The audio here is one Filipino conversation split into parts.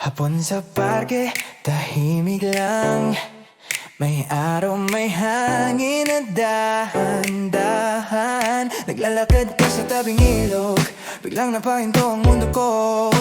Hapon sa parke, tahimik lang. May araw, may hangin na dahan-dahan. Naglalakad ka sa tabing ilog, biglang napahinto ang mundo ko.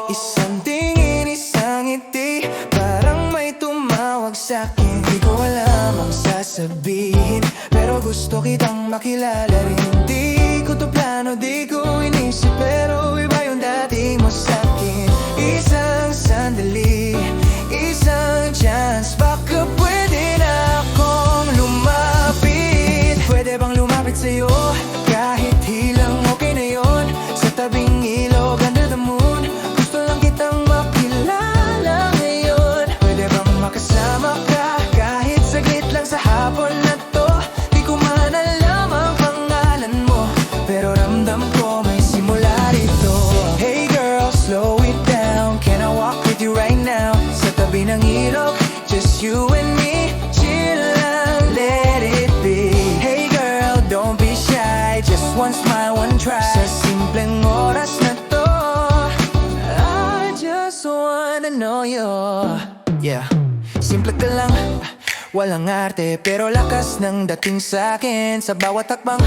Isang tingin, isang ngiti, parang may tumawag sa'kin. Di ko alam ang sasabihin, pero gusto kitang makilala rin. Di ko to plano, di ko inisip, pero iba yung dating mo sa'kin. Isang sandali, isang chance, baka pwede na akong lumapit. Pwede bang lumapit sa'yo, kahit hilang okay na yon. Sa tabing ilog, under the moon, gusto lang kitang makilala ngayon. Pwede bang makasama ka, kahit saglit lang sa hapon na to. Di ko man alam ang pangalan mo, pero ramdam ko may simula rito. Hey girl, slow it down, can I walk with you right now? Sa tabi ng ilog, just you and me, chill lang, let it be. Hey girl, don't be shy, just one smile, one try. Sa simpleng oras na to, I just wanna know you. Yeah, simple ka lang, walang arte, pero lakas ng dating sa'kin. Sa bawat takbang,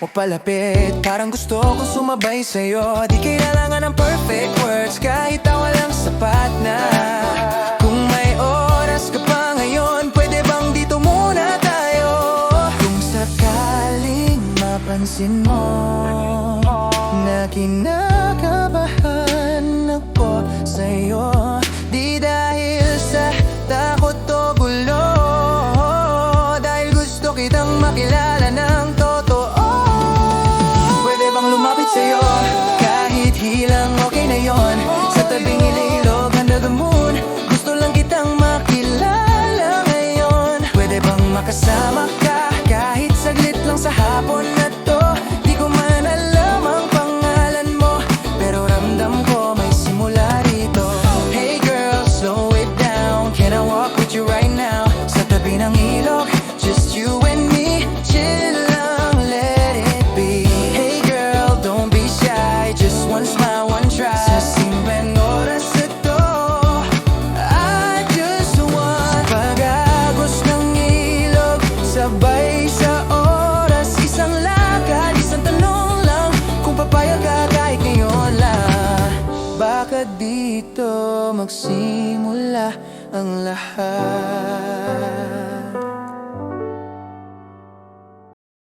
mo palapit, parang gusto kong sumabay sa'yo. Di kailangan ng perfect words, kahit tawa lang sapat na. Kung may oras ka pa ngayon, pwede bang dito muna tayo? Kung sakaling mapansin mo na kinakabahan ako sa'yo, di dahil sa takot o gulo, dahil gusto kitang makilala ng totoo. Pwede bang lumapit sa'yo, kahit hilang okay na yon. Sa tabing ilog, under the moon, gusto lang kitang makilala ngayon. Pwede bang makasama ka, kahit saglit lang sa hapon na to. Di ko man alam ang pangalan mo, pero ramdam ko may simula rito. Hey girl, slow it down, can I walk with you right now? Sa tabi ng ilog, just you and me, chill lang, let it be. Hey girl, don't be shy, just one smile, one try. Sa simpleng oras na to, I just want pag-agos ng ilog, sabay sa oras. Isang lakad, isang tanong lang, kung papayag ka kahit ngayon lang. Baka dito magsimula ang lahat.